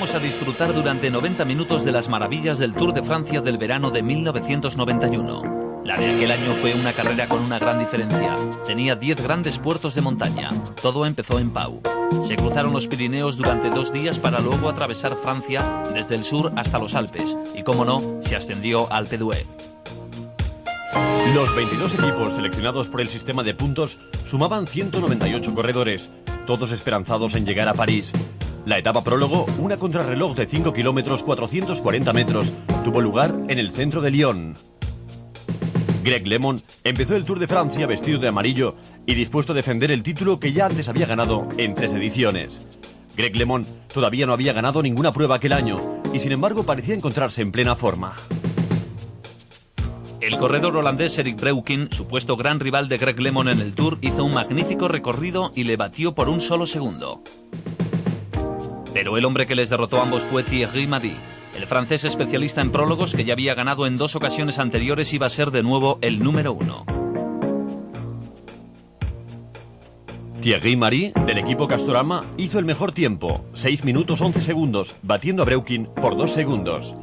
invitamos a disfrutar durante 90 minutos de las maravillas del Tour de Francia del verano de 1991. La de aquel año fue una carrera con una gran diferencia. Tenía 10 grandes puertos de montaña. Todo empezó en Pau. Se cruzaron los Pirineos durante 2 días para luego atravesar Francia desde el sur hasta los Alpes. Y como no, se ascendió al Alpe d'Huez. Los 22 equipos seleccionados por el sistema de puntos sumaban 198 corredores, todos esperanzados en llegar a París. La etapa prólogo, una contrarreloj de 5 kilómetros 440 metros, tuvo lugar en el centro de Lyon. Greg LeMond empezó el Tour de Francia vestido de amarillo y dispuesto a defender el título que ya antes había ganado en 3 ediciones. Greg LeMond todavía no había ganado ninguna prueba aquel año y sin embargo parecía encontrarse en plena forma. El corredor holandés Erik Breukink, supuesto gran rival de Greg LeMond en el Tour, hizo un magnífico recorrido y le batió por un solo segundo. Pero el hombre que les derrotó a ambos fue Thierry Mardy. El francés especialista en prólogos, que ya había ganado en 2 ocasiones anteriores, iba a ser de nuevo el número 1. Thierry Mardy, del equipo Castorama, hizo el mejor tiempo, 6 minutos 11 segundos, batiendo a Breukink por 2 segundos.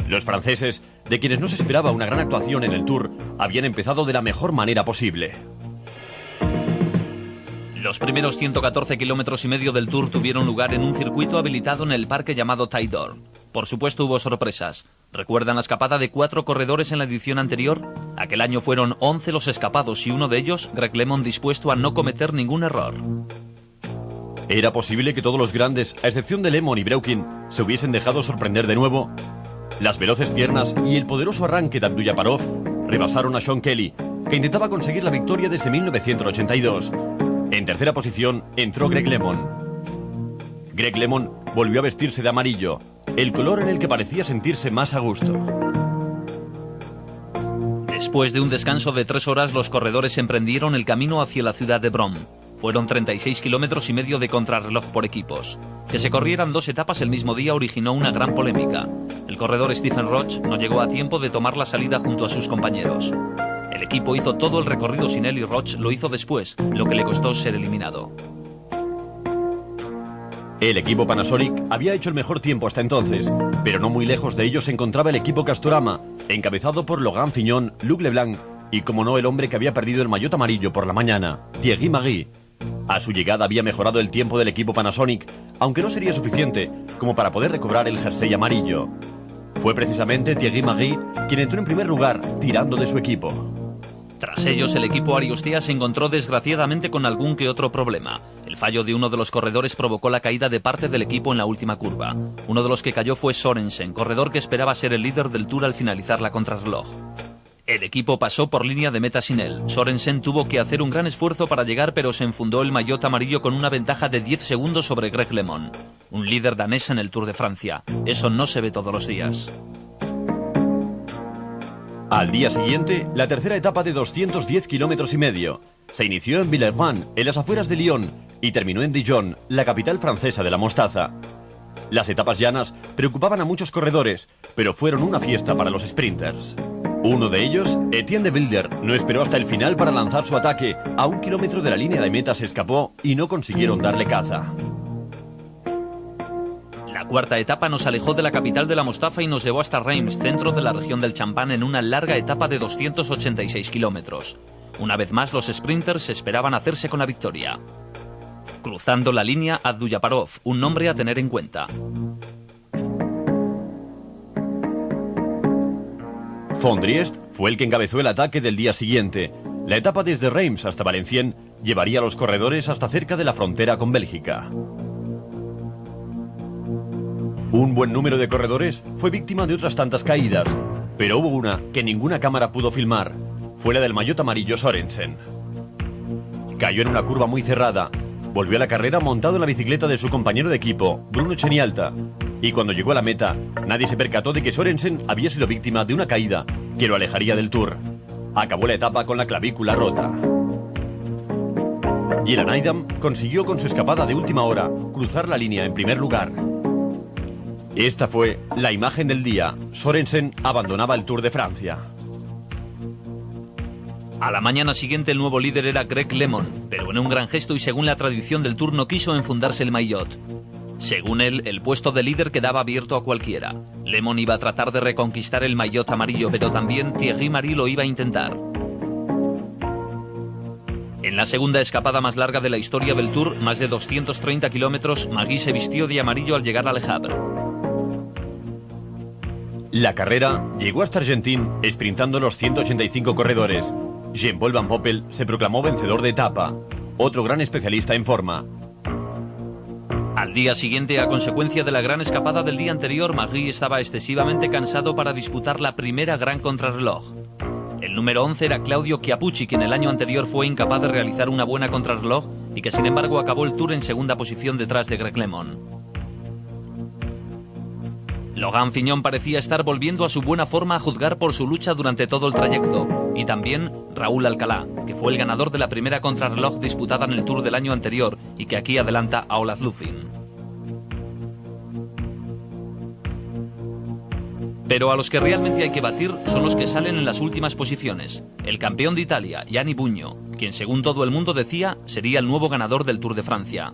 Los franceses, de quienes no se esperaba una gran actuación en el Tour, habían empezado de la mejor manera posible. Los primeros 114 kilómetros y medio del Tour tuvieron lugar en un circuito habilitado en el parque llamado Taille d'Or. Por supuesto hubo sorpresas. ¿Recuerdan la escapada de 4 corredores en la edición anterior? Aquel año fueron 11 los escapados y uno de ellos, Greg LeMond, dispuesto a no cometer ningún error. ¿Era posible que todos los grandes, a excepción de LeMond y Breukink, se hubiesen dejado sorprender de nuevo? Las veloces piernas y el poderoso arranque de Abduljaparov rebasaron a Sean Kelly, que intentaba conseguir la victoria desde 1982. En tercera posición entró Greg LeMond. Greg LeMond volvió a vestirse de amarillo, el color en el que parecía sentirse más a gusto. Después de un descanso de 3 horas, los corredores emprendieron el camino hacia la ciudad de Bron. Fueron 36 kilómetros y medio de contrarreloj por equipos. Que se corrieran 2 etapas el mismo día originó una gran polémica. El corredor Stephen Roche no llegó a tiempo de tomar la salida junto a sus compañeros. El equipo hizo todo el recorrido sin él y Roche lo hizo después, lo que le costó ser eliminado. El equipo Panasonic había hecho el mejor tiempo hasta entonces, pero no muy lejos de ellos se encontraba el equipo Castorama, encabezado por Logan Fignon, Luc Leblanc y, como no, el hombre que había perdido el maillot amarillo por la mañana, Thierry Mardy. A su llegada había mejorado el tiempo del equipo Panasonic, aunque no sería suficiente como para poder recobrar el jersey amarillo. Fue precisamente Thierry Mardy quien entró en primer lugar, tirando de su equipo. Tras ellos, el equipo Ariostea se encontró desgraciadamente con algún que otro problema. El fallo de uno de los corredores provocó la caída de parte del equipo en la última curva. Uno de los que cayó fue Sorensen, corredor que esperaba ser el líder del Tour al finalizar la contrarreloj. El equipo pasó por línea de meta sin él. Sorensen tuvo que hacer un gran esfuerzo para llegar, pero se enfundó el maillot amarillo con una ventaja de 10 segundos sobre Greg LeMond, un líder danés en el Tour de Francia. Eso no se ve todos los días. Al día siguiente, la tercera etapa de 210 kilómetros y medio. Se inició en Villeurbanne, en las afueras de Lyon, y terminó en Dijon, la capital francesa de la mostaza. Las etapas llanas preocupaban a muchos corredores, pero fueron una fiesta para los sprinters. Uno de ellos, Etienne de Wilder, no esperó hasta el final para lanzar su ataque. A 1 kilómetro de la línea de meta se escapó y no consiguieron darle caza. La cuarta etapa nos alejó de la capital de la mostaza y nos llevó hasta Reims, centro de la región del Champagne, en una larga etapa de 286 kilómetros. Una vez más, los sprinters esperaban hacerse con la victoria. Cruzando la línea, Abduljaparov, un nombre a tener en cuenta. Fondriest fue el que encabezó el ataque del día siguiente. La etapa desde Reims hasta Valenciennes llevaría a los corredores hasta cerca de la frontera con Bélgica. Un buen número de corredores fue víctima de otras tantas caídas, pero hubo una que ninguna cámara pudo filmar. Fue la del maillot amarillo Sorensen. Cayó en una curva muy cerrada. Volvió a la carrera montado en la bicicleta de su compañero de equipo, Bruno Chenialta. Y cuando llegó a la meta, nadie se percató de que Sorensen había sido víctima de una caída que lo alejaría del Tour. Acabó la etapa con la clavícula rota. Dylan Neidham consiguió con su escapada de última hora cruzar la línea en primer lugar. Esta fue la imagen del día. Sorensen abandonaba el Tour de Francia. A la mañana siguiente el nuevo líder era Greg LeMond, pero en un gran gesto y según la tradición del Tour no quiso enfundarse el maillot. Según él, el puesto de líder quedaba abierto a cualquiera. Lemon iba a tratar de reconquistar el maillot amarillo, pero también Thierry Marix lo iba a intentar. En la segunda escapada más larga de la historia del Tour, más de 230 kilómetros, Marix se vistió de amarillo al llegar a Le Havre. La carrera llegó hasta Argentín, sprintando los 185 corredores. Jean-Paul Van Poppel se proclamó vencedor de etapa, otro gran especialista en forma. Al día siguiente, a consecuencia de la gran escapada del día anterior, Marix estaba excesivamente cansado para disputar la primera gran contrarreloj. El número 11 era Claudio Chiappucci, quien el año anterior fue incapaz de realizar una buena contrarreloj y que sin embargo acabó el Tour en segunda posición detrás de Greg LeMond. Logan Fignon parecía estar volviendo a su buena forma a juzgar por su lucha durante todo el trayecto, y también Raúl Alcalá, que fue el ganador de la primera contrarreloj disputada en el Tour del año anterior y que aquí adelanta a Olaf Lufin. Pero a los que realmente hay que batir son los que salen en las últimas posiciones. El campeón de Italia, Gianni Bugno, quien según todo el mundo decía sería el nuevo ganador del Tour de Francia.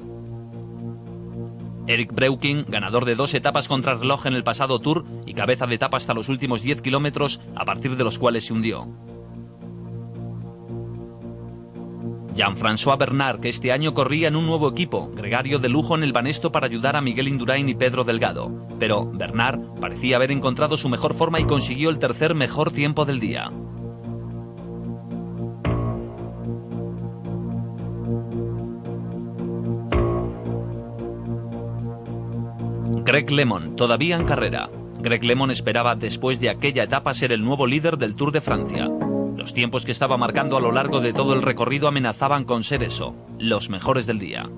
Eric Breuking, ganador de 2 etapas contrarreloj en el pasado Tour y cabeza de etapa hasta los últimos 10 kilómetros, a partir de los cuales se hundió. Jean-François Bernard, que este año corría en un nuevo equipo, gregario de lujo en el Banesto para ayudar a Miguel Indurain y Pedro Delgado. Pero Bernard parecía haber encontrado su mejor forma y consiguió el tercer mejor tiempo del día. Greg LeMond, todavía en carrera. Greg LeMond esperaba después de aquella etapa ser el nuevo líder del Tour de Francia. Los tiempos que estaba marcando a lo largo de todo el recorrido amenazaban con ser eso, los mejores del día.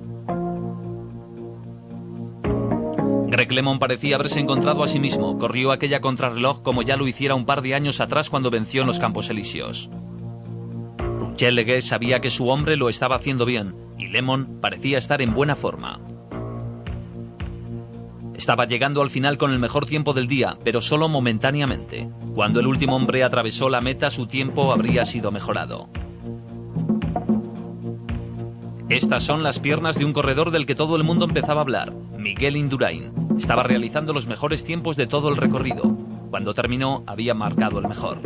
Greg LeMond parecía haberse encontrado a sí mismo, corrió aquella contrarreloj como ya lo hiciera un par de años atrás cuando venció en los Campos Elíseos. Roger Legué sabía que su hombre lo estaba haciendo bien, y LeMond parecía estar en buena forma. Estaba llegando al final con el mejor tiempo del día, pero solo momentáneamente. Cuando el último hombre atravesó la meta, su tiempo habría sido mejorado. Estas son las piernas de un corredor del que todo el mundo empezaba a hablar, Miguel Indurain. Estaba realizando los mejores tiempos de todo el recorrido. Cuando terminó, había marcado el mejor.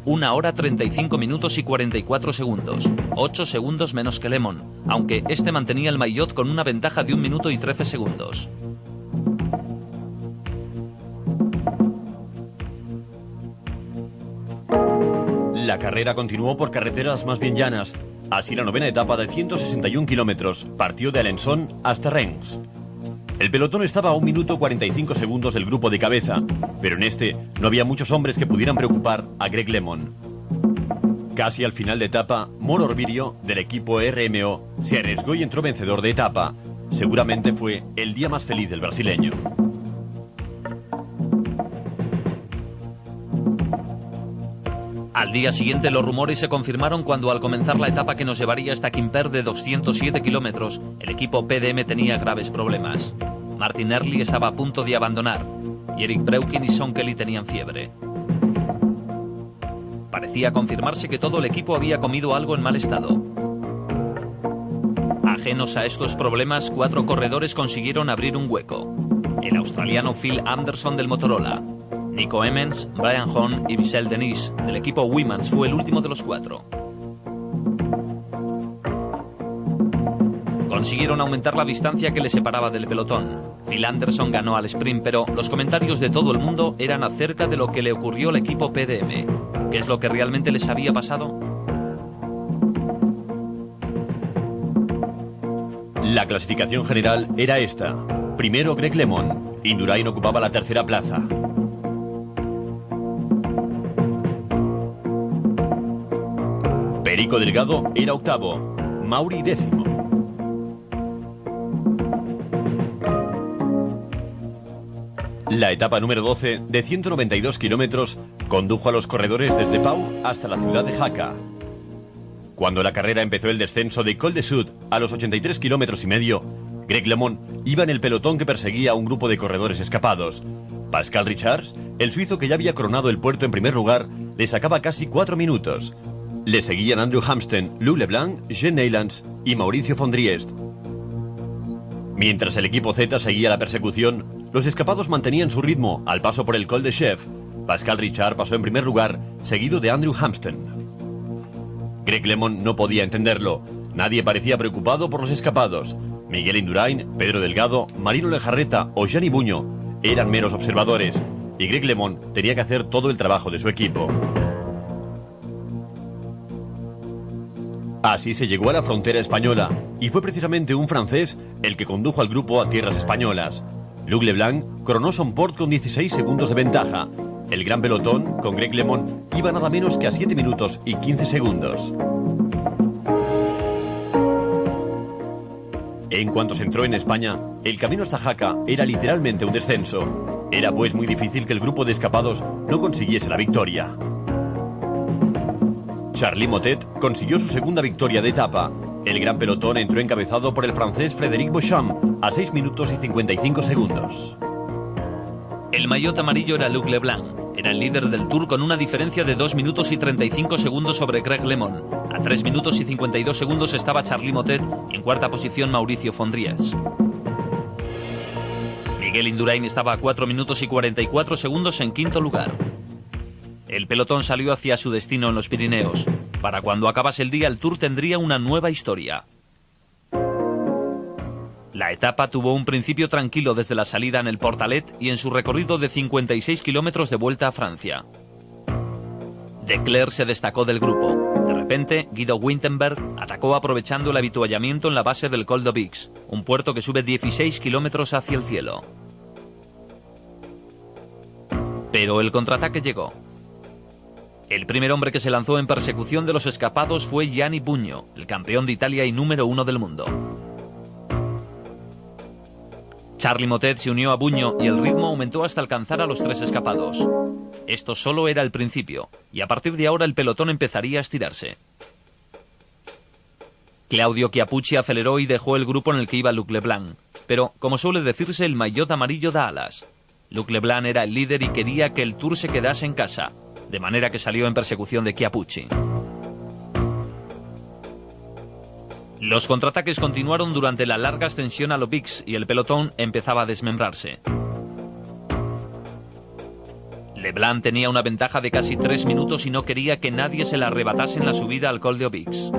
1 hora 35 minutos y 44 segundos, 8 segundos menos que LeMond, aunque este mantenía el maillot con una ventaja de 1 minuto y 13 segundos. La carrera continuó por carreteras más bien llanas. Así la novena etapa de 161 kilómetros partió de Alençon hasta Reims. El pelotón estaba a 1 minuto 45 segundos del grupo de cabeza, pero en este no había muchos hombres que pudieran preocupar a Greg LeMond. Casi al final de etapa, Moro Orbirio, del equipo RMO, se arriesgó y entró vencedor de etapa. Seguramente fue el día más feliz del brasileño. Al día siguiente los rumores se confirmaron cuando al comenzar la etapa que nos llevaría hasta Quimper de 207 kilómetros, el equipo PDM tenía graves problemas. Martin Early estaba a punto de abandonar y Eric Breuking y Sean Kelly tenían fiebre. Parecía confirmarse que todo el equipo había comido algo en mal estado. Ajenos a estos problemas, 4 corredores consiguieron abrir un hueco. El australiano Phil Anderson del Motorola, Nico Emmens, Brian Hahn y Michel Denis del equipo Wimans fue el último de los 4. Consiguieron aumentar la distancia que les separaba del pelotón. Phil Anderson ganó al sprint, pero los comentarios de todo el mundo eran acerca de lo que le ocurrió al equipo PDM. ¿Qué es lo que realmente les había pasado? La clasificación general era esta. Primero Greg LeMond. Indurain ocupaba la tercera plaza. Perico Delgado era octavo, Mauri décimo. La etapa número 12, de 192 kilómetros, condujo a los corredores desde Pau hasta la ciudad de Jaca. Cuando la carrera empezó el descenso de Col de Sud a los 83 kilómetros y medio, Greg LeMond iba en el pelotón que perseguía a un grupo de corredores escapados. Pascal Richards, el suizo que ya había coronado el puerto en primer lugar, le sacaba casi 4 minutos. Le seguían Andrew Hamsten, Lou Leblanc, Jean Neylands y Mauricio von Driest. Mientras el equipo Z seguía la persecución, los escapados mantenían su ritmo al paso por el Col de Chef. Pascal Richard pasó en primer lugar, seguido de Andrew Hampsten. Greg LeMond no podía entenderlo. Nadie parecía preocupado por los escapados. Miguel Indurain, Pedro Delgado, Marino Lejarreta o Gianni Buño eran meros observadores, y Greg LeMond tenía que hacer todo el trabajo de su equipo. Así se llegó a la frontera española, y fue precisamente un francés el que condujo al grupo a tierras españolas. Luc Leblanc coronó Son Port con 16 segundos de ventaja. El gran pelotón, con Greg LeMond, iba nada menos que a 7 minutos y 15 segundos. En cuanto se entró en España, el camino hasta Jaca era literalmente un descenso. Era pues muy difícil que el grupo de escapados no consiguiese la victoria. Charly Motet consiguió su segunda victoria de etapa. El gran pelotón entró encabezado por el francés Frédéric Beauchamp a 6 minutos y 55 segundos. El maillot amarillo era Luc Leblanc. Era el líder del Tour con una diferencia de 2 minutos y 35 segundos sobre Greg LeMond. A 3 minutos y 52 segundos estaba Charly Motet y en cuarta posición Mauricio Fondries. Miguel Indurain estaba a 4 minutos y 44 segundos en quinto lugar. El pelotón salió hacia su destino en los Pirineos. Para cuando acabase el día, el Tour tendría una nueva historia. La etapa tuvo un principio tranquilo desde la salida en el Portalet y en su recorrido de 56 kilómetros de vuelta a Francia. De Clercq se destacó del grupo. De repente, Guido Winterberg atacó aprovechando el avituallamiento en la base del Col d'Aubix, un puerto que sube 16 kilómetros hacia el cielo. Pero el contraataque llegó. El primer hombre que se lanzó en persecución de los escapados fue Gianni Buño, el campeón de Italia y número 1 del mundo. Charly Motet se unió a Buño y el ritmo aumentó hasta alcanzar a los 3 escapados. Esto solo era el principio, y a partir de ahora el pelotón empezaría a estirarse. Claudio Chiappucci aceleró y dejó el grupo en el que iba Luc Leblanc, pero, como suele decirse, el maillot amarillo da alas. Luc Leblanc era el líder y quería que el Tour se quedase en casa, de manera que salió en persecución de Chiappucci. Los contraataques continuaron durante la larga ascensión al Aubix y el pelotón empezaba a desmembrarse. Leblanc tenía una ventaja de casi 3 minutos y no quería que nadie se la arrebatase en la subida al Col d'Aubix.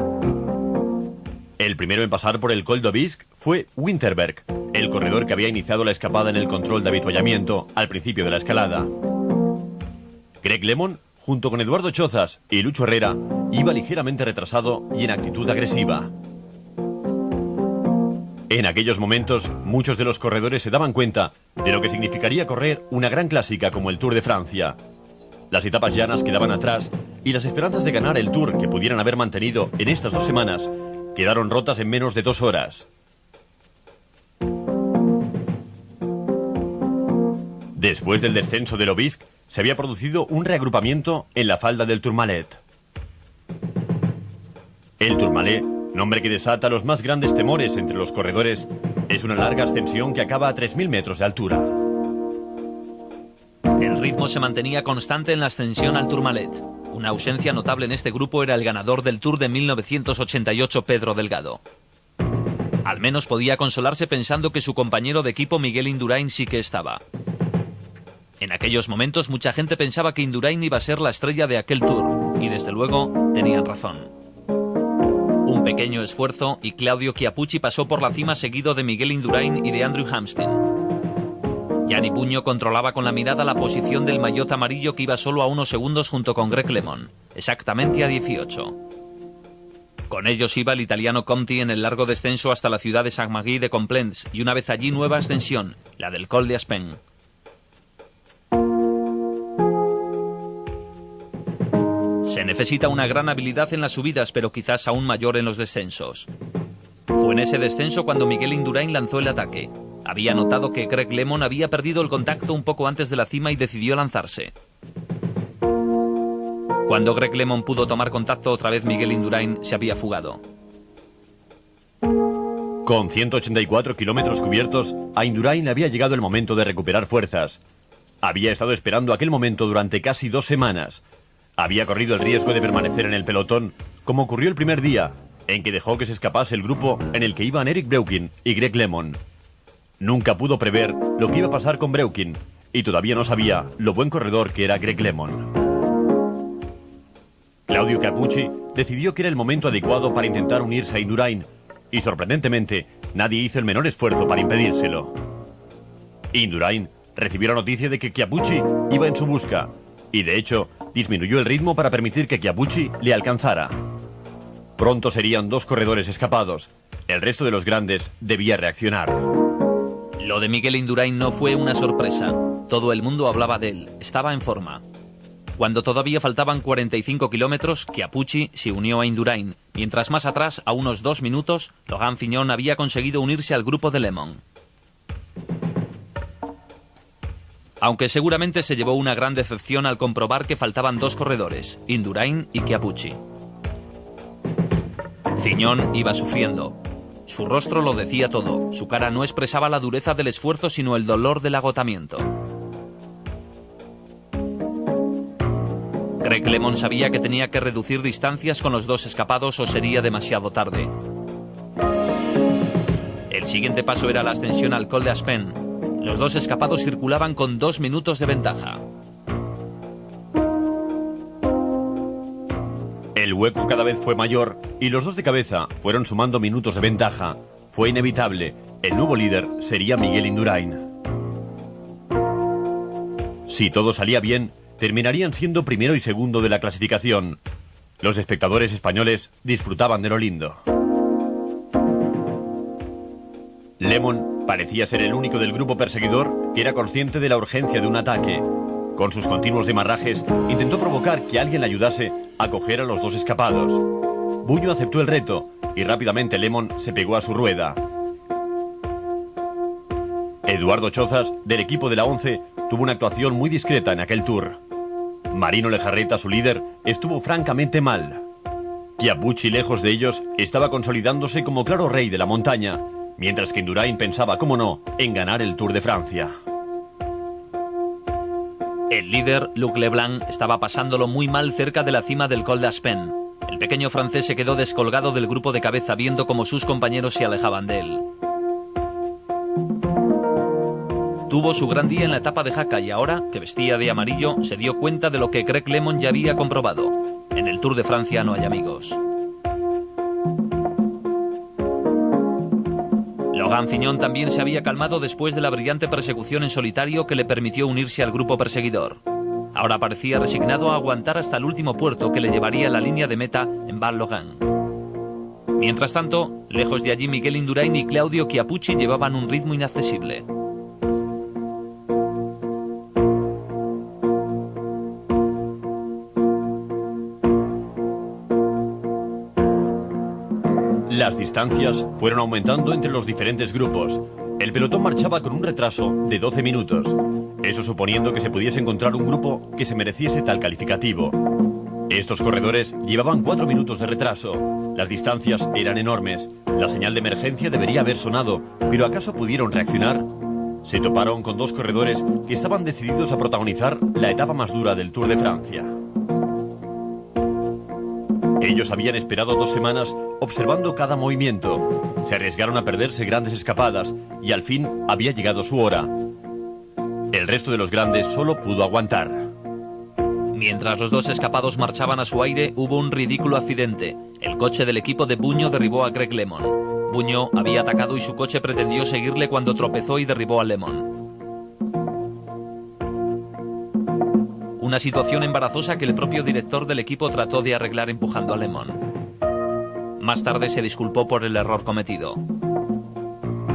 El primero en pasar por el Col d'Aubix fue Winterberg, el corredor que había iniciado la escapada en el control de avituallamiento al principio de la escalada. Greg LeMond, junto con Eduardo Chozas y Lucho Herrera, iba ligeramente retrasado y en actitud agresiva. En aquellos momentos, muchos de los corredores se daban cuenta de lo que significaría correr una gran clásica como el Tour de Francia. Las etapas llanas quedaban atrás y las esperanzas de ganar el Tour que pudieran haber mantenido en estas 2 semanas quedaron rotas en menos de 2 horas. Después del descenso del Aubix, se había producido un reagrupamiento en la falda del Tourmalet. El Tourmalet, nombre que desata los más grandes temores entre los corredores, es una larga ascensión que acaba a 3.000 metros de altura. El ritmo se mantenía constante en la ascensión al Tourmalet. Una ausencia notable en este grupo era el ganador del Tour de 1988, Pedro Delgado. Al menos podía consolarse pensando que su compañero de equipo Miguel Indurain sí que estaba. En aquellos momentos mucha gente pensaba que Indurain iba a ser la estrella de aquel Tour, y desde luego tenían razón. Un pequeño esfuerzo y Claudio Chiappucci pasó por la cima seguido de Miguel Indurain y de Andrew Hampsten. Gianni Buño controlaba con la mirada la posición del maillot amarillo que iba solo a unos segundos junto con Greg LeMond, exactamente a 18. Con ellos iba el italiano Conti en el largo descenso hasta la ciudad de Saint-Marie de Complaints y una vez allí nueva ascensión, la del Col d'Aspen. Se necesita una gran habilidad en las subidas, pero quizás aún mayor en los descensos. Fue en ese descenso cuando Miguel Indurain lanzó el ataque. Había notado que Greg LeMond había perdido el contacto un poco antes de la cima y decidió lanzarse. Cuando Greg LeMond pudo tomar contacto otra vez, Miguel Indurain se había fugado. Con 184 kilómetros cubiertos, a Indurain le había llegado el momento de recuperar fuerzas. Había estado esperando aquel momento durante casi 2 semanas. Había corrido el riesgo de permanecer en el pelotón, como ocurrió el primer día, en que dejó que se escapase el grupo en el que iban Eric Breukin y Greg LeMond. Nunca pudo prever lo que iba a pasar con Breukin y todavía no sabía lo buen corredor que era Greg LeMond. Claudio Chiappucci decidió que era el momento adecuado para intentar unirse a Indurain y, sorprendentemente, nadie hizo el menor esfuerzo para impedírselo. Indurain recibió la noticia de que Chiappucci iba en su busca y, de hecho, disminuyó el ritmo para permitir que Chiappucci le alcanzara. Pronto serían 2 corredores escapados. El resto de los grandes debía reaccionar. Lo de Miguel Indurain no fue una sorpresa. Todo el mundo hablaba de él. Estaba en forma. Cuando todavía faltaban 45 kilómetros, Chiappucci se unió a Indurain, mientras más atrás, a unos 2 minutos, Logan Fignon había conseguido unirse al grupo de LeMond. Aunque seguramente se llevó una gran decepción al comprobar que faltaban 2 corredores, Indurain y Chiappucci. Fignon iba sufriendo. Su rostro lo decía todo. Su cara no expresaba la dureza del esfuerzo, sino el dolor del agotamiento. Greg LeMond sabía que tenía que reducir distancias con los 2 escapados o sería demasiado tarde. El siguiente paso era la ascensión al Col d'Aspin. Los 2 escapados circulaban con 2 minutos de ventaja. El hueco cada vez fue mayor y los 2 de cabeza fueron sumando minutos de ventaja. Fue inevitable. El nuevo líder sería Miguel Indurain. Si todo salía bien, terminarían siendo primero y segundo de la clasificación. Los espectadores españoles disfrutaban de lo lindo. LeMond parecía ser el único del grupo perseguidor que era consciente de la urgencia de un ataque. Con sus continuos demarrajes, intentó provocar que alguien le ayudase a coger a los 2 escapados. Buño aceptó el reto y rápidamente LeMond se pegó a su rueda. Eduardo Chozas, del equipo de la 11, tuvo una actuación muy discreta en aquel tour. Marino Lejarreta, su líder, estuvo francamente mal. Chiappucci, lejos de ellos, estaba consolidándose como claro rey de la montaña, mientras que Indurain pensaba, cómo no, en ganar el Tour de Francia. El líder, Luc Leblanc, estaba pasándolo muy mal cerca de la cima del Col d'Aspin. El pequeño francés se quedó descolgado del grupo de cabeza viendo cómo sus compañeros se alejaban de él. Tuvo su gran día en la etapa de Jaca y ahora, que vestía de amarillo, se dio cuenta de lo que Greg LeMond ya había comprobado. En el Tour de Francia no hay amigos. Logan Fignon también se había calmado después de la brillante persecución en solitario que le permitió unirse al grupo perseguidor. Ahora parecía resignado a aguantar hasta el último puerto que le llevaría a la línea de meta en Val-Logan. Mientras tanto, lejos de allí, Miguel Indurain y Claudio Chiappucci llevaban un ritmo inaccesible. Las distancias fueron aumentando entre los diferentes grupos. El pelotón marchaba con un retraso de 12 minutos. Eso suponiendo que se pudiese encontrar un grupo que se mereciese tal calificativo. Estos corredores llevaban 4 minutos de retraso. Las distancias eran enormes. La señal de emergencia debería haber sonado, pero ¿acaso pudieron reaccionar? Se toparon con 2 corredores que estaban decididos a protagonizar la etapa más dura del Tour de Francia. Ellos habían esperado 2 semanas observando cada movimiento. Se arriesgaron a perderse grandes escapadas y al fin había llegado su hora. El resto de los grandes solo pudo aguantar. Mientras los 2 escapados marchaban a su aire, hubo un ridículo accidente. El coche del equipo de Buño derribó a Greg LeMond. Buño había atacado y su coche pretendió seguirle cuando tropezó y derribó a LeMond. Una situación embarazosa que el propio director del equipo trató de arreglar empujando a LeMond. Más tarde se disculpó por el error cometido.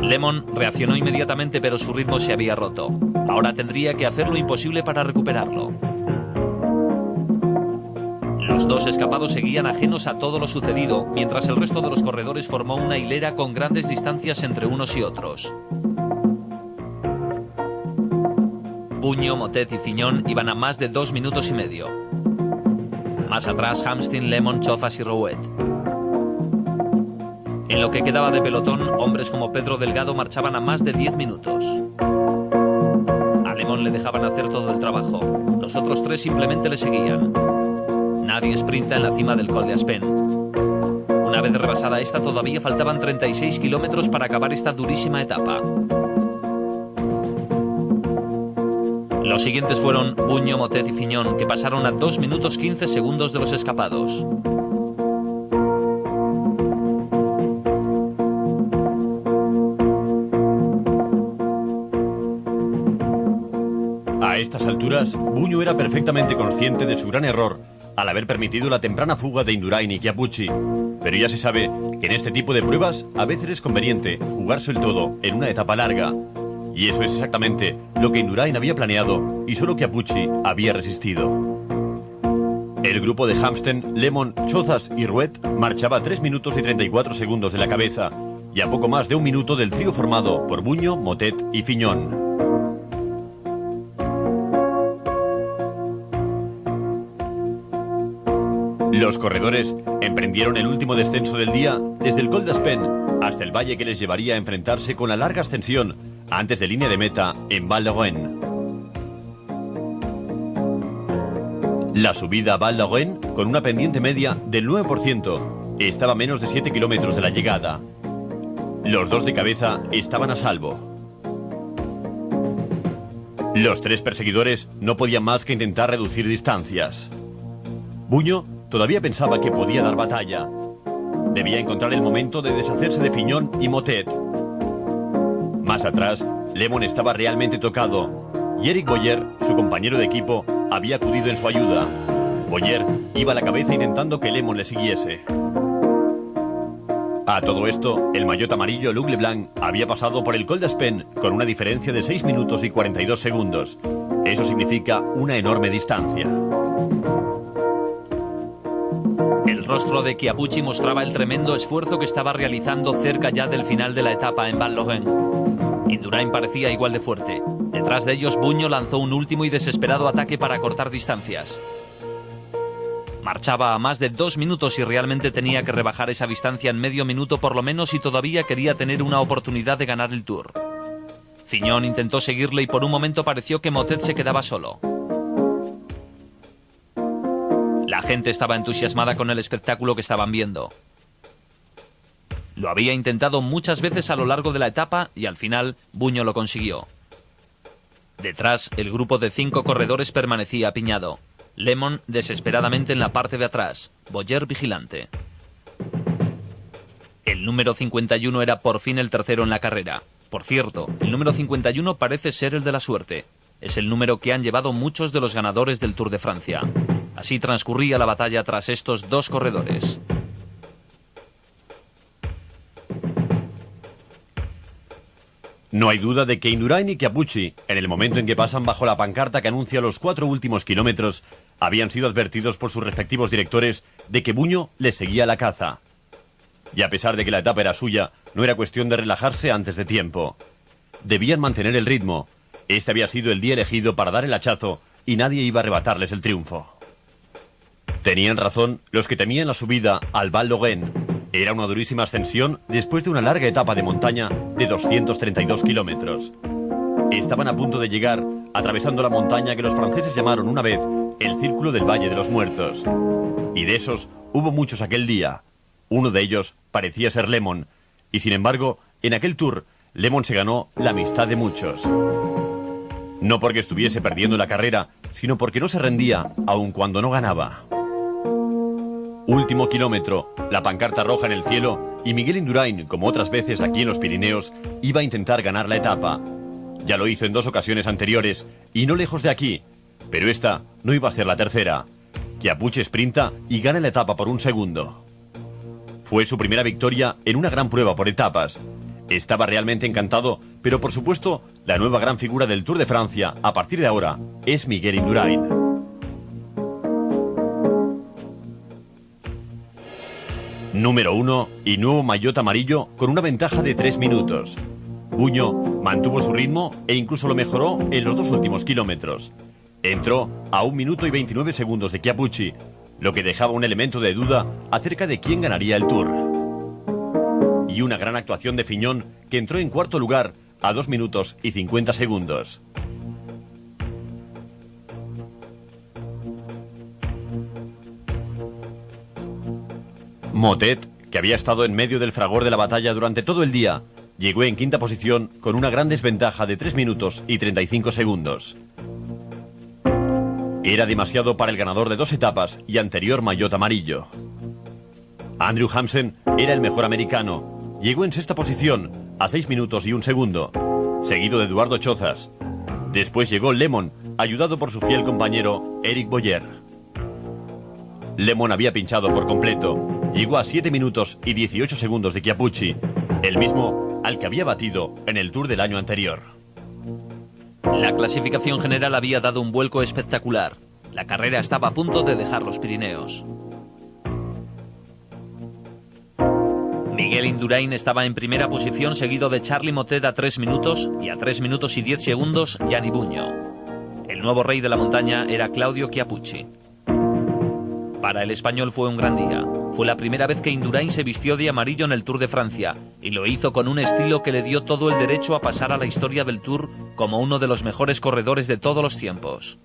LeMond reaccionó inmediatamente, pero su ritmo se había roto. Ahora tendría que hacer lo imposible para recuperarlo. Los 2 escapados seguían ajenos a todo lo sucedido, mientras el resto de los corredores formó una hilera con grandes distancias entre unos y otros. Buño, Motet y Fignon iban a más de 2 minutos y medio. Más atrás, Hamstin, LeMond, Chozas y Rouet. En lo que quedaba de pelotón, hombres como Pedro Delgado marchaban a más de 10 minutos. A LeMond le dejaban hacer todo el trabajo. Los otros 3 simplemente le seguían. Nadie sprinta en la cima del Col d'Aspin. Una vez rebasada esta, todavía faltaban 36 kilómetros para acabar esta durísima etapa. Los siguientes fueron Buño, Motet y Fignon, que pasaron a 2 minutos 15 segundos de los escapados. A estas alturas, Buño era perfectamente consciente de su gran error al haber permitido la temprana fuga de Indurain y Chiappucci. Pero ya se sabe que en este tipo de pruebas a veces es conveniente jugarse el todo en una etapa larga. Y eso es exactamente lo que Indurain había planeado y solo Chiappucci había resistido. El grupo de Hamsten, Lemon, Chozas y Ruet marchaba a 3 minutos y 34 segundos de la cabeza y a poco más de 1 minuto del trío formado por Buño, Motet y Fignon. Los corredores emprendieron el último descenso del día desde el Col d'Aspen hasta el valle que les llevaría a enfrentarse con la larga ascensión antes de línea de meta en Val d'Auen. La subida a Val d'Auen, con una pendiente media del 9%, estaba a menos de 7 kilómetros de la llegada. Los dos de cabeza estaban a salvo. Los 3 perseguidores no podían más que intentar reducir distancias. Buño todavía pensaba que podía dar batalla. Debía encontrar el momento de deshacerse de Fignon y Motet. Más atrás, Lemon estaba realmente tocado y Eric Boyer, su compañero de equipo, había acudido en su ayuda. Boyer iba a la cabeza intentando que Lemon le siguiese. A todo esto, el maillot amarillo Luc Leblanc había pasado por el Col d'Aspen con una diferencia de 6 minutos y 42 segundos. Eso significa una enorme distancia. El rostro de Chiappucci mostraba el tremendo esfuerzo que estaba realizando cerca ya del final de la etapa en Val d'Auen. Indurain parecía igual de fuerte. Detrás de ellos, Buño lanzó un último y desesperado ataque para cortar distancias. Marchaba a más de 2 minutos y realmente tenía que rebajar esa distancia en medio minuto por lo menos si todavía quería tener una oportunidad de ganar el Tour. Fignon intentó seguirle y por un momento pareció que Motet se quedaba solo. La gente estaba entusiasmada con el espectáculo que estaban viendo. Lo había intentado muchas veces a lo largo de la etapa y al final Buño lo consiguió. Detrás, el grupo de 5 corredores permanecía apiñado. Lemon desesperadamente en la parte de atrás, Boyer vigilante. El número 51 era por fin el tercero en la carrera. Por cierto, el número 51 parece ser el de la suerte. Es el número que han llevado muchos de los ganadores del Tour de Francia. Así transcurría la batalla tras estos 2 corredores. No hay duda de que Indurain y Chiappucci, en el momento en que pasan bajo la pancarta que anuncia los 4 últimos kilómetros, habían sido advertidos por sus respectivos directores de que Buño les seguía la caza. Y a pesar de que la etapa era suya, no era cuestión de relajarse antes de tiempo. Debían mantener el ritmo. Este había sido el día elegido para dar el hachazo y nadie iba a arrebatarles el triunfo. Tenían razón los que temían la subida al Val d'Auen. Era una durísima ascensión después de una larga etapa de montaña de 232 kilómetros. Estaban a punto de llegar atravesando la montaña que los franceses llamaron una vez el Círculo del Valle de los Muertos. Y de esos hubo muchos aquel día. Uno de ellos parecía ser Lemon. Y sin embargo, en aquel Tour, Lemon se ganó la amistad de muchos. No porque estuviese perdiendo la carrera, sino porque no se rendía, aun cuando no ganaba. Último kilómetro, la pancarta roja en el cielo y Miguel Indurain, como otras veces aquí en los Pirineos, iba a intentar ganar la etapa. Ya lo hizo en 2 ocasiones anteriores y no lejos de aquí, pero esta no iba a ser la tercera. Chiappucci sprinta y gana la etapa por 1 segundo. Fue su primera victoria en una gran prueba por etapas. Estaba realmente encantado, pero por supuesto, la nueva gran figura del Tour de Francia, a partir de ahora, es Miguel Indurain. Número 1 y nuevo maillot amarillo con una ventaja de 3 minutos. Buño mantuvo su ritmo e incluso lo mejoró en los 2 últimos kilómetros. Entró a 1 minuto y 29 segundos de Chiappucci, lo que dejaba un elemento de duda acerca de quién ganaría el Tour. Y una gran actuación de Fignon, que entró en 4º lugar a 2 minutos y 50 segundos. Motet, que había estado en medio del fragor de la batalla durante todo el día, llegó en 5ª posición con una gran desventaja de 3 minutos y 35 segundos. Era demasiado para el ganador de 2 etapas y anterior maillot amarillo. Andrew Hansen era el mejor americano. Llegó en 6ª posición, a 6 minutos y 1 segundo, seguido de Eduardo Chozas. Después llegó Lemon, ayudado por su fiel compañero Eric Boyer. Lemon había pinchado por completo. Llegó a 7 minutos y 18 segundos de Chiappucci, el mismo al que había batido en el Tour del año anterior. La clasificación general había dado un vuelco espectacular. La carrera estaba a punto de dejar los Pirineos. Miguel Indurain estaba en primera posición, seguido de Charly Motet a 3 minutos y a 3 minutos y 10 segundos Gianni Bugno. El nuevo rey de la montaña era Claudio Chiappucci. Para el español fue un gran día. Fue la primera vez que Indurain se vistió de amarillo en el Tour de Francia y lo hizo con un estilo que le dio todo el derecho a pasar a la historia del Tour como uno de los mejores corredores de todos los tiempos.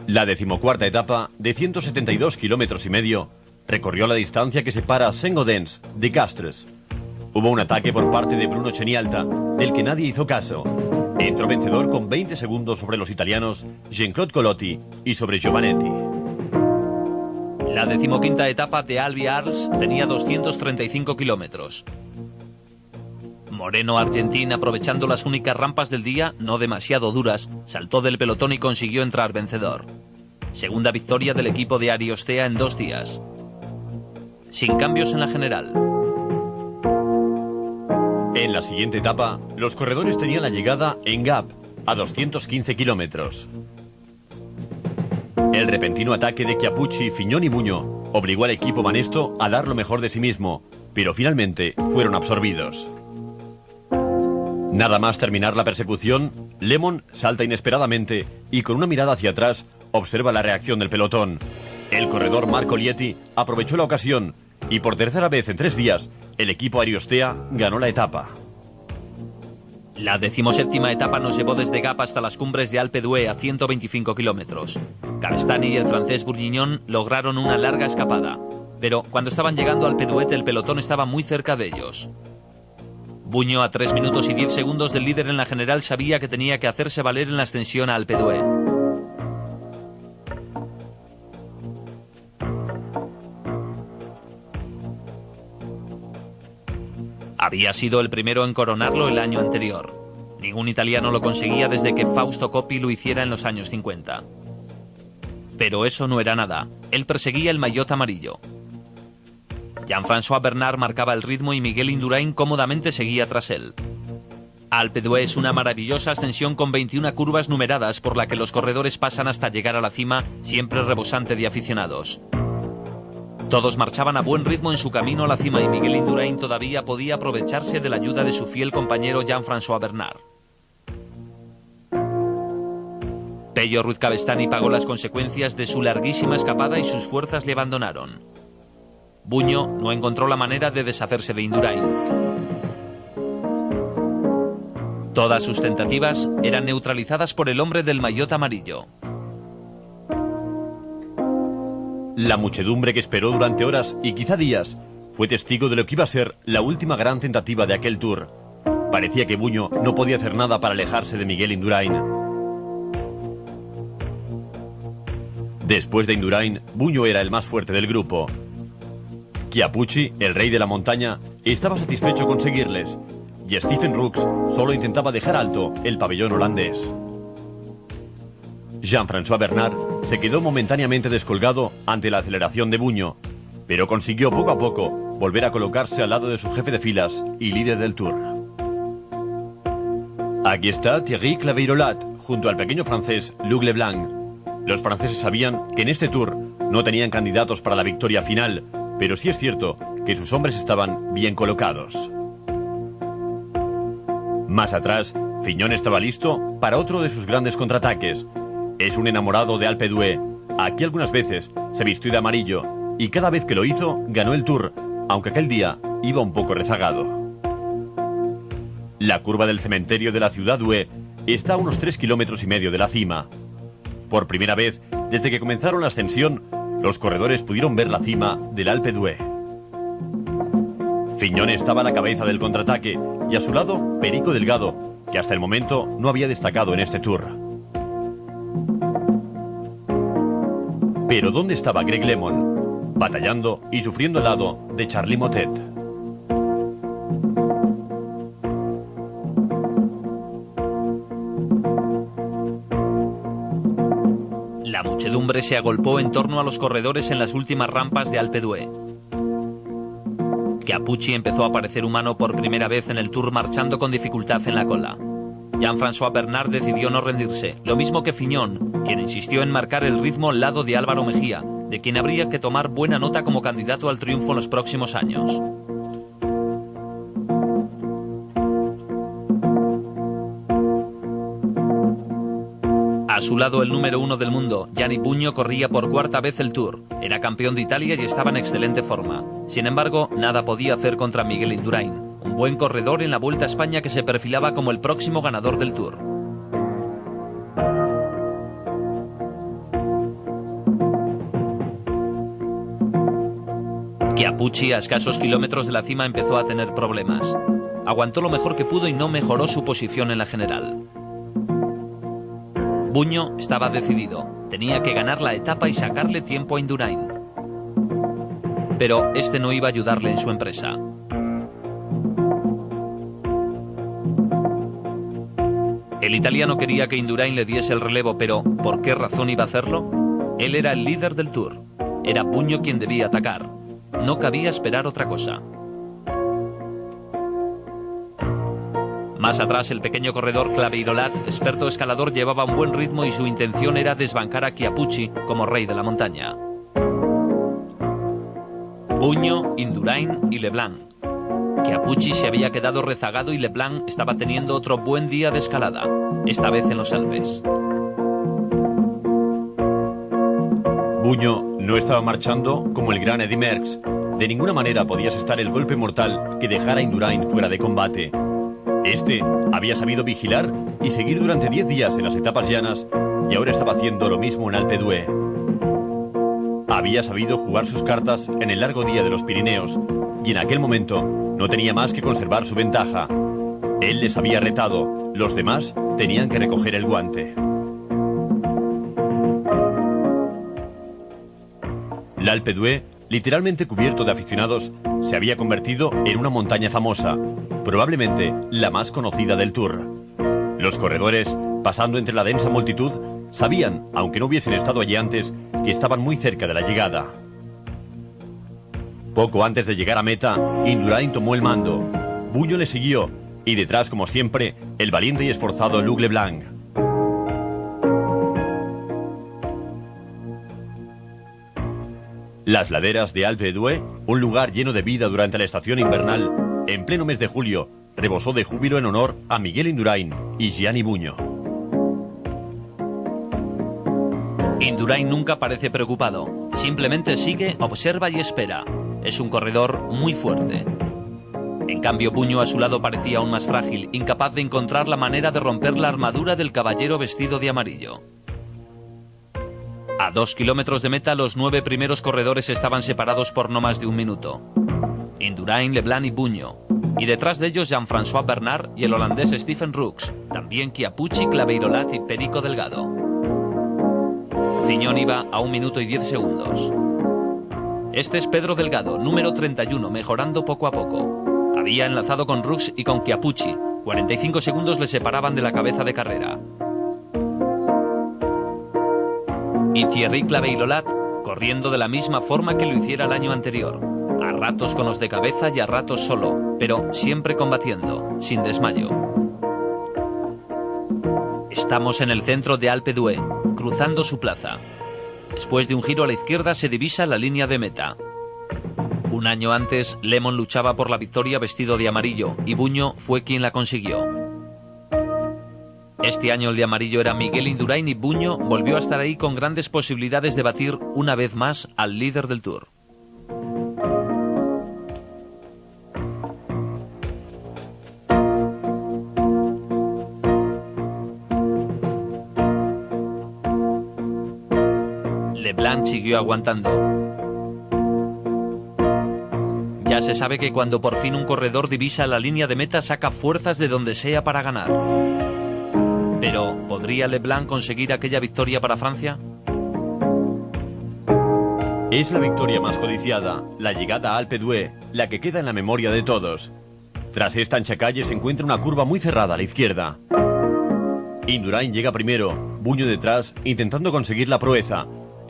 La 14ª etapa, de 172 kilómetros y medio, recorrió la distancia que separa Saint-Gaudens de Castres. Hubo un ataque por parte de Bruno Cenialta, del que nadie hizo caso. Entró vencedor con 20 segundos sobre los italianos Jean-Claude Colotti y sobre Giovanetti. La 15ª etapa de Albi Arles tenía 235 kilómetros. Moreno Argentín, aprovechando las únicas rampas del día, no demasiado duras, saltó del pelotón y consiguió entrar vencedor. Segunda victoria del equipo de Ariostea en 2 días. Sin cambios en la general. En la siguiente etapa, los corredores tenían la llegada en Gap, a 215 kilómetros. El repentino ataque de Chiappucci, Fignon y Bugno obligó al equipo Banesto a dar lo mejor de sí mismo, pero finalmente fueron absorbidos. Nada más terminar la persecución, Lemon salta inesperadamente y con una mirada hacia atrás observa la reacción del pelotón. El corredor Marco Lieti aprovechó la ocasión y por tercera vez en 3 días, el equipo Ariostea ganó la etapa. La 17ª etapa nos llevó desde Gap hasta las cumbres de Alpe d'Huez a 125 kilómetros. Cabestany y el francés Bourguignon lograron una larga escapada, pero cuando estaban llegando a Alpe d'Huez el pelotón estaba muy cerca de ellos. Bugno, a 3 minutos y 10 segundos del líder en la general, sabía que tenía que hacerse valer en la ascensión a Alpe d'Huez. Había sido el primero en coronarlo el año anterior. Ningún italiano lo conseguía desde que Fausto Coppi lo hiciera en los años 50. Pero eso no era nada. Él perseguía el maillot amarillo. Jean-François Bernard marcaba el ritmo y Miguel Indurain cómodamente seguía tras él. Alpe d'Huez es una maravillosa ascensión con 21 curvas numeradas por la que los corredores pasan hasta llegar a la cima, siempre rebosante de aficionados. Todos marchaban a buen ritmo en su camino a la cima y Miguel Indurain todavía podía aprovecharse de la ayuda de su fiel compañero Jean-François Bernard. Pello Ruiz Cabestany pagó las consecuencias de su larguísima escapada y sus fuerzas le abandonaron. Bugno no encontró la manera de deshacerse de Indurain. Todas sus tentativas eran neutralizadas por el hombre del maillot amarillo. La muchedumbre que esperó durante horas y quizá días fue testigo de lo que iba a ser la última gran tentativa de aquel Tour. Parecía que Bugno no podía hacer nada para alejarse de Miguel Indurain. Después de Indurain, Bugno era el más fuerte del grupo. Chiappucci, el rey de la montaña, estaba satisfecho con seguirles, y Stephen Rooks solo intentaba dejar alto el pabellón holandés. Jean-François Bernard se quedó momentáneamente descolgado ante la aceleración de Bugno, pero consiguió poco a poco volver a colocarse al lado de su jefe de filas y líder del Tour. Aquí está Thierry Claveyrolat junto al pequeño francés Luc Leblanc. Los franceses sabían que en este Tour no tenían candidatos para la victoria final, pero sí es cierto que sus hombres estaban bien colocados. Más atrás, Fignon estaba listo para otro de sus grandes contraataques. Es un enamorado de Alpe d'Huez. Aquí algunas veces se vistió de amarillo y cada vez que lo hizo ganó el Tour, aunque aquel día iba un poco rezagado. La curva del cementerio de la ciudad d'Huez está a unos 3,5 kilómetros de la cima. Por primera vez, desde que comenzaron la ascensión, los corredores pudieron ver la cima del Alpe d'Huez. Fignon estaba a la cabeza del contraataque y a su lado Perico Delgado, que hasta el momento no había destacado en este Tour. Pero ¿dónde estaba Greg LeMond? Batallando y sufriendo al lado de Charly Mottet. La muchedumbre se agolpó en torno a los corredores en las últimas rampas de Alpe d'Huez. Chiappucci empezó a parecer humano por primera vez en el Tour, marchando con dificultad en la cola. Jean-François Bernard decidió no rendirse, lo mismo que Fignon, quien insistió en marcar el ritmo al lado de Álvaro Mejía, de quien habría que tomar buena nota como candidato al triunfo en los próximos años. A su lado, el número 1 del mundo, Gianni Bugno, corría por cuarta vez el Tour. Era campeón de Italia y estaba en excelente forma. Sin embargo, nada podía hacer contra Miguel Indurain, un buen corredor en la Vuelta a España que se perfilaba como el próximo ganador del Tour. Chiappucci, a escasos kilómetros de la cima, empezó a tener problemas. Aguantó lo mejor que pudo y no mejoró su posición en la general. Bugno estaba decidido. Tenía que ganar la etapa y sacarle tiempo a Indurain. Pero este no iba a ayudarle en su empresa. El italiano quería que Indurain le diese el relevo, pero ¿por qué razón iba a hacerlo? Él era el líder del Tour. Era Bugno quien debía atacar. No cabía esperar otra cosa. Más atrás, el pequeño corredor Claveyrolat, experto escalador, llevaba un buen ritmo y su intención era desbancar a Chiappucci como rey de la montaña. Bugno, Indurain y Leblanc. Chiappucci se había quedado rezagado y Leblanc estaba teniendo otro buen día de escalada, esta vez en los Alpes. Bugno no estaba marchando como el gran Eddy Merckx. De ninguna manera podías estar el golpe mortal que dejara a Indurain fuera de combate. Este había sabido vigilar y seguir durante 10 días en las etapas llanas y ahora estaba haciendo lo mismo en Alpe d'Huez. Había sabido jugar sus cartas en el largo día de los Pirineos y en aquel momento no tenía más que conservar su ventaja. Él les había retado, los demás tenían que recoger el guante. El Alpe d'Huez, literalmente cubierto de aficionados, se había convertido en una montaña famosa, probablemente la más conocida del Tour. Los corredores, pasando entre la densa multitud, sabían, aunque no hubiesen estado allí antes, que estaban muy cerca de la llegada. Poco antes de llegar a meta, Indurain tomó el mando. Bugno le siguió, y detrás, como siempre, el valiente y esforzado Luc Leblanc. Las laderas de Alpe d'Huez, un lugar lleno de vida durante la estación invernal, en pleno mes de julio, rebosó de júbilo en honor a Miguel Indurain y Gianni Bugno. Indurain nunca parece preocupado. Simplemente sigue, observa y espera. Es un corredor muy fuerte. En cambio, Bugno a su lado parecía aún más frágil, incapaz de encontrar la manera de romper la armadura del caballero vestido de amarillo. A 2 kilómetros de meta, los 9 primeros corredores estaban separados por no más de un minuto. Indurain, Leblanc y Bugno. Y detrás de ellos Jean-François Bernard y el holandés Stephen Rooks. También Chiappucci, Claveyrolat y Perico Delgado. Fignon iba a 1 minuto y 10 segundos. Este es Pedro Delgado, número 31, mejorando poco a poco. Había enlazado con Rooks y con Chiappucci. 45 segundos le separaban de la cabeza de carrera. Y Thierry Claveyrolat, corriendo de la misma forma que lo hiciera el año anterior. A ratos con los de cabeza y a ratos solo, pero siempre combatiendo, sin desmayo. Estamos en el centro de Alpe d'Huez, cruzando su plaza. Después de un giro a la izquierda se divisa la línea de meta. Un año antes, LeMond luchaba por la victoria vestido de amarillo y Bugno fue quien la consiguió. Este año el de amarillo era Miguel Indurain y Bugno volvió a estar ahí con grandes posibilidades de batir una vez más al líder del Tour. Leblanc siguió aguantando. Ya se sabe que cuando por fin un corredor divisa la línea de meta saca fuerzas de donde sea para ganar. Pero, ¿podría Leblanc conseguir aquella victoria para Francia? Es la victoria más codiciada, la llegada a Alpe d'Huez, la que queda en la memoria de todos. Tras esta ancha calle se encuentra una curva muy cerrada a la izquierda. Indurain llega primero, Buño detrás, intentando conseguir la proeza.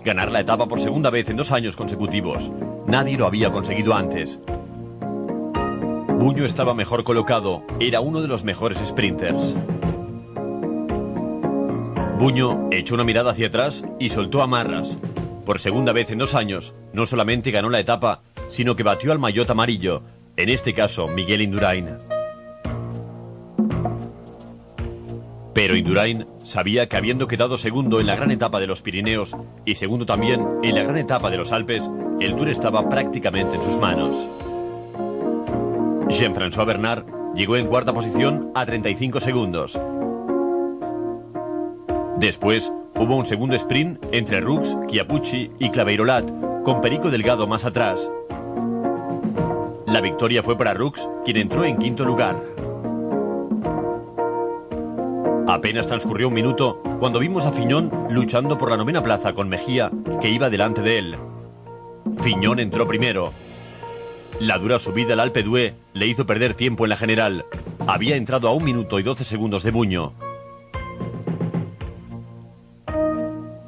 Ganar la etapa por segunda vez en 2 años consecutivos. Nadie lo había conseguido antes. Buño estaba mejor colocado, era uno de los mejores sprinters. Buño echó una mirada hacia atrás y soltó amarras. Por segunda vez en 2 años, no solamente ganó la etapa, sino que batió al maillot amarillo, en este caso Miguel Indurain. Pero Indurain sabía que habiendo quedado segundo en la gran etapa de los Pirineos y segundo también en la gran etapa de los Alpes, el Tour estaba prácticamente en sus manos. Jean-François Bernard llegó en cuarta posición a 35 segundos. Después hubo un segundo sprint entre Rux, Chiappucci y Claveyrolat, con Perico Delgado más atrás. La victoria fue para Rux, quien entró en quinto lugar. Apenas transcurrió un minuto cuando vimos a Fignon luchando por la 9ª plaza con Mejía, que iba delante de él. Fignon entró primero. La dura subida al Alpe d'Huez le hizo perder tiempo en la general. Había entrado a 1 minuto y 12 segundos de Buño.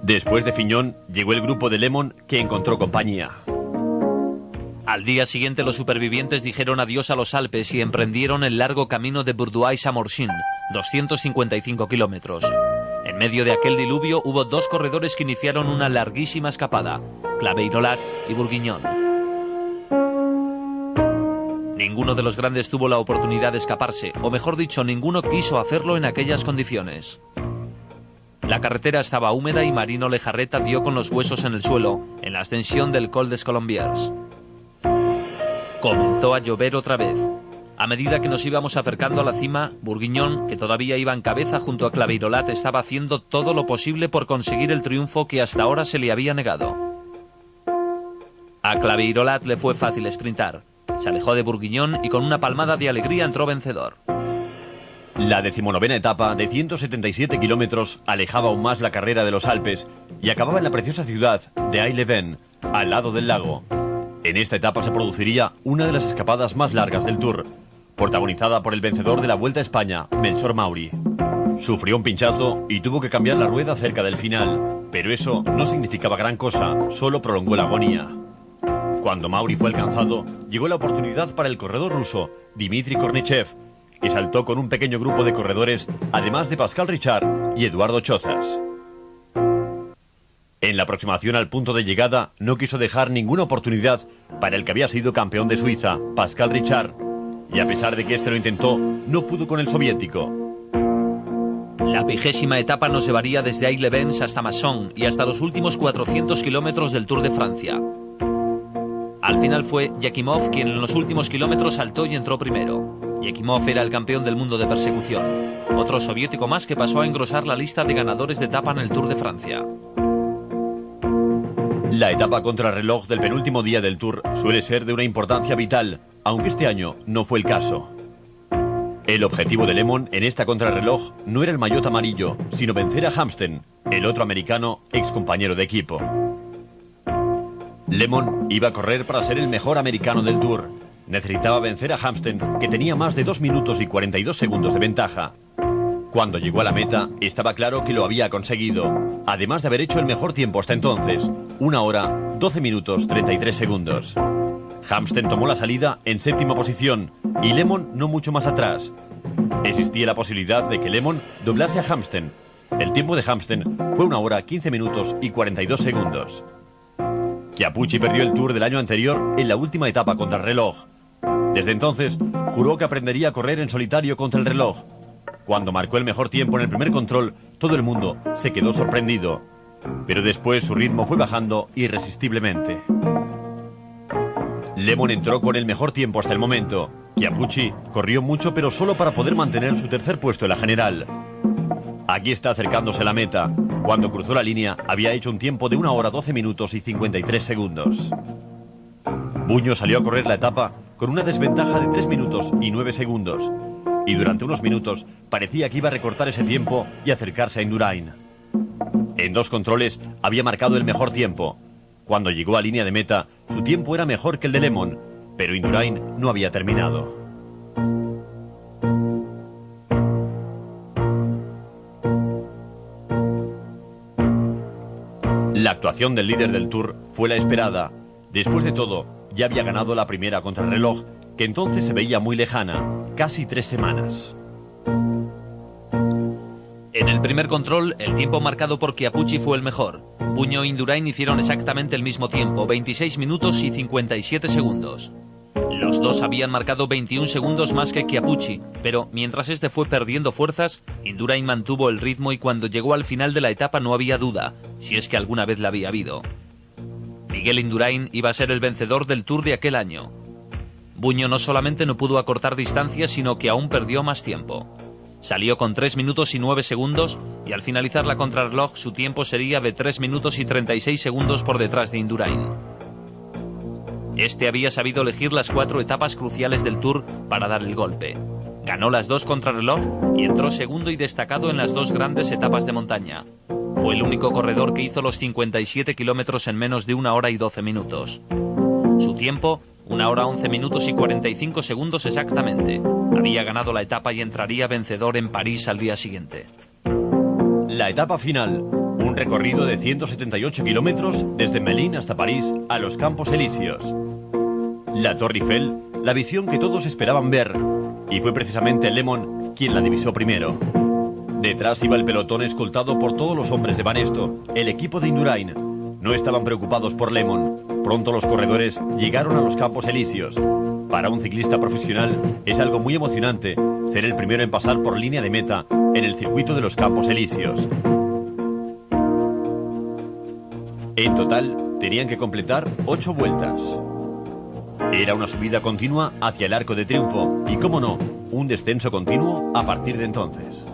Después de Fignon llegó el grupo de Lemon, que encontró compañía. Al día siguiente los supervivientes dijeron adiós a los Alpes y emprendieron el largo camino de Bourdoise-Samorchin, 255 kilómetros. En medio de aquel diluvio hubo 2 corredores que iniciaron una larguísima escapada, Claveyrolat y Bourguignon. Ninguno de los grandes tuvo la oportunidad de escaparse, o mejor dicho, ninguno quiso hacerlo en aquellas condiciones. La carretera estaba húmeda y Marino Lejarreta dio con los huesos en el suelo, en la ascensión del Col des Colombiers. Comenzó a llover otra vez. A medida que nos íbamos acercando a la cima, Bourguignon, que todavía iba en cabeza junto a Claveyrolat, estaba haciendo todo lo posible por conseguir el triunfo que hasta ahora se le había negado. A Claveyrolat le fue fácil sprintar. Se alejó de Bourguignon y con una palmada de alegría entró vencedor. La 19ª etapa de 177 kilómetros alejaba aún más la carrera de los Alpes y acababa en la preciosa ciudad de Aix-les-Bains, al lado del lago. En esta etapa se produciría una de las escapadas más largas del Tour, protagonizada por el vencedor de la Vuelta a España, Melchor Mauri. Sufrió un pinchazo y tuvo que cambiar la rueda cerca del final, pero eso no significaba gran cosa, solo prolongó la agonía. Cuando Mauri fue alcanzado, llegó la oportunidad para el corredor ruso, Dmitry Kornichev, que saltó con un pequeño grupo de corredores, además de Pascal Richard y Eduardo Chozas. En la aproximación al punto de llegada, no quiso dejar ninguna oportunidad para el que había sido campeón de Suiza, Pascal Richard, y a pesar de que este lo intentó, no pudo con el soviético. La 20ª etapa nos llevaría desde Aix-les-Bains hasta Masson y hasta los últimos 400 kilómetros del Tour de Francia. Al final fue Yakimov quien en los últimos kilómetros saltó y entró primero. Yakimov era el campeón del mundo de persecución, otro soviético más que pasó a engrosar la lista de ganadores de etapa en el Tour de Francia. La etapa contrarreloj del penúltimo día del Tour suele ser de una importancia vital, aunque este año no fue el caso. El objetivo de Lemon en esta contrarreloj no era el maillot amarillo, sino vencer a Hamsten, el otro americano ex compañero de equipo. Lemon iba a correr para ser el mejor americano del Tour. Necesitaba vencer a Hamsten, que tenía más de 2 minutos y 42 segundos de ventaja. Cuando llegó a la meta, estaba claro que lo había conseguido, además de haber hecho el mejor tiempo hasta entonces, 1 hora, 12 minutos, 33 segundos. Hamsten tomó la salida en 7ª posición y Lemon no mucho más atrás. Existía la posibilidad de que Lemon doblase a Hamsten. El tiempo de Hamsten fue 1 hora, 15 minutos y 42 segundos. Chiappucci perdió el Tour del año anterior en la última etapa contra el reloj. Desde entonces, juró que aprendería a correr en solitario contra el reloj. Cuando marcó el mejor tiempo en el primer control, todo el mundo se quedó sorprendido. Pero después su ritmo fue bajando irresistiblemente. Lemon entró con el mejor tiempo hasta el momento. Chiappucci corrió mucho, pero solo para poder mantener su tercer puesto en la general. Aquí está acercándose a la meta. Cuando cruzó la línea, había hecho un tiempo de 1 hora, 12 minutos y 53 segundos. Buño salió a correr la etapa con una desventaja de 3 minutos y 9 segundos. Y durante unos minutos parecía que iba a recortar ese tiempo y acercarse a Indurain. En 2 controles había marcado el mejor tiempo. Cuando llegó a línea de meta, su tiempo era mejor que el de Lemon, pero Indurain no había terminado. La actuación del líder del Tour fue la esperada. Después de todo, ya había ganado la primera contrarreloj, que entonces se veía muy lejana, casi 3 semanas. En el primer control, el tiempo marcado por Chiappucci fue el mejor. Buño e Indurain hicieron exactamente el mismo tiempo, 26 minutos y 57 segundos. Los dos habían marcado 21 segundos más que Chiappucci, pero mientras este fue perdiendo fuerzas, Indurain mantuvo el ritmo y cuando llegó al final de la etapa no había duda, si es que alguna vez la había habido. Miguel Indurain iba a ser el vencedor del Tour de aquel año. Buño no solamente no pudo acortar distancias, sino que aún perdió más tiempo. Salió con 3 minutos y 9 segundos y al finalizar la contrarreloj su tiempo sería de 3 minutos y 36 segundos por detrás de Indurain. Este había sabido elegir las 4 etapas cruciales del Tour para dar el golpe. Ganó las 2 contrarreloj y entró segundo y destacado en las 2 grandes etapas de montaña. Fue el único corredor que hizo los 57 kilómetros en menos de 1 hora y 12 minutos. Su tiempo, 1 hora 11 minutos y 45 segundos exactamente. Había ganado la etapa y entraría vencedor en París al día siguiente. La etapa final, un recorrido de 178 kilómetros desde Melun hasta París a los Campos Elíseos. La Torre Eiffel, la visión que todos esperaban ver, y fue precisamente Lemon quien la divisó primero. Detrás iba el pelotón escoltado por todos los hombres de Banesto, el equipo de Indurain. No estaban preocupados por Lemon. Pronto los corredores llegaron a los Campos Elíseos. Para un ciclista profesional es algo muy emocionante ser el primero en pasar por línea de meta en el circuito de los Campos Elíseos. En total, tenían que completar 8 vueltas. Era una subida continua hacia el Arco de Triunfo y, cómo no, un descenso continuo a partir de entonces.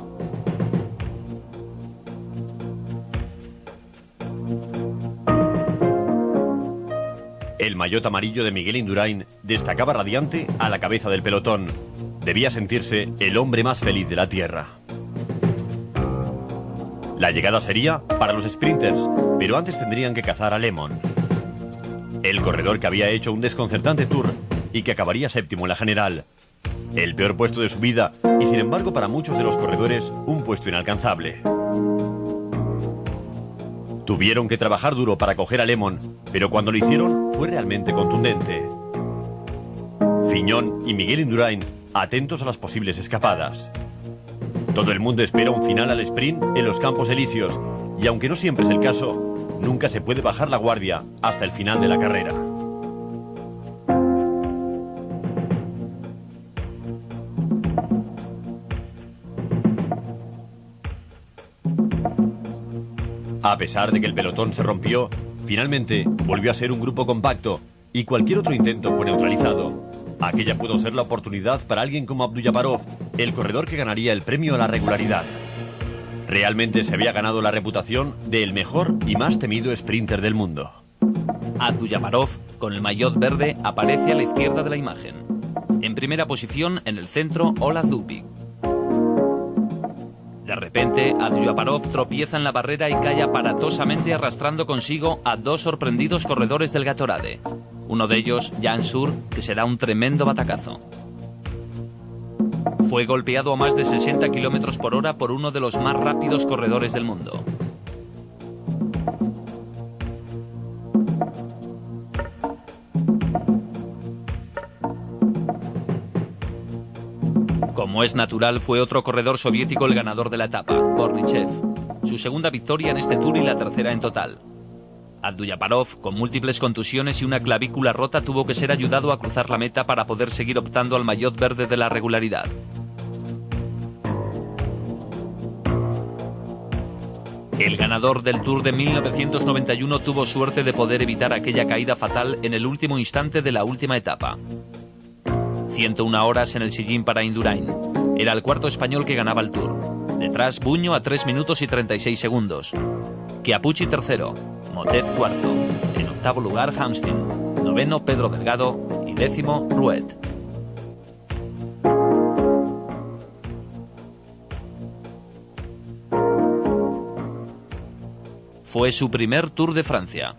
El maillot amarillo de Miguel Indurain destacaba radiante a la cabeza del pelotón. Debía sentirse el hombre más feliz de la tierra. La llegada sería para los sprinters, pero antes tendrían que cazar a Lemon, el corredor que había hecho un desconcertante Tour y que acabaría séptimo en la general. El peor puesto de su vida y, sin embargo, para muchos de los corredores, un puesto inalcanzable. Tuvieron que trabajar duro para coger a Lemon, pero cuando lo hicieron fue realmente contundente. Fignon y Miguel Indurain atentos a las posibles escapadas. Todo el mundo espera un final al sprint en los Campos Elíseos y, aunque no siempre es el caso, nunca se puede bajar la guardia hasta el final de la carrera. A pesar de que el pelotón se rompió, finalmente volvió a ser un grupo compacto y cualquier otro intento fue neutralizado. Aquella pudo ser la oportunidad para alguien como Abduljaparov, el corredor que ganaría el premio a la regularidad. Realmente se había ganado la reputación de el mejor y más temido sprinter del mundo. Abduljaparov, con el maillot verde, aparece a la izquierda de la imagen. En primera posición, en el centro, Ola Dubik. De repente, Abduljaparov tropieza en la barrera y cae aparatosamente arrastrando consigo a 2 sorprendidos corredores del Gatorade. Uno de ellos, Jan Sur, que se da un tremendo batacazo. Fue golpeado a más de 60 km por hora por uno de los más rápidos corredores del mundo. Como es natural, fue otro corredor soviético el ganador de la etapa, Kornichev. Su segunda victoria en este Tour y la tercera en total. Abduljaparov, con múltiples contusiones y una clavícula rota, tuvo que ser ayudado a cruzar la meta para poder seguir optando al maillot verde de la regularidad. El ganador del Tour de 1991 tuvo suerte de poder evitar aquella caída fatal en el último instante de la última etapa. 101 horas en el sillín para Indurain. Era el cuarto español que ganaba el Tour. Detrás, Buño a 3 minutos y 36 segundos. Chiappucci tercero. Motet cuarto. En octavo lugar, Hamstin. Noveno, Pedro Delgado. Y y 10º Rouet. Fue su primer Tour de Francia.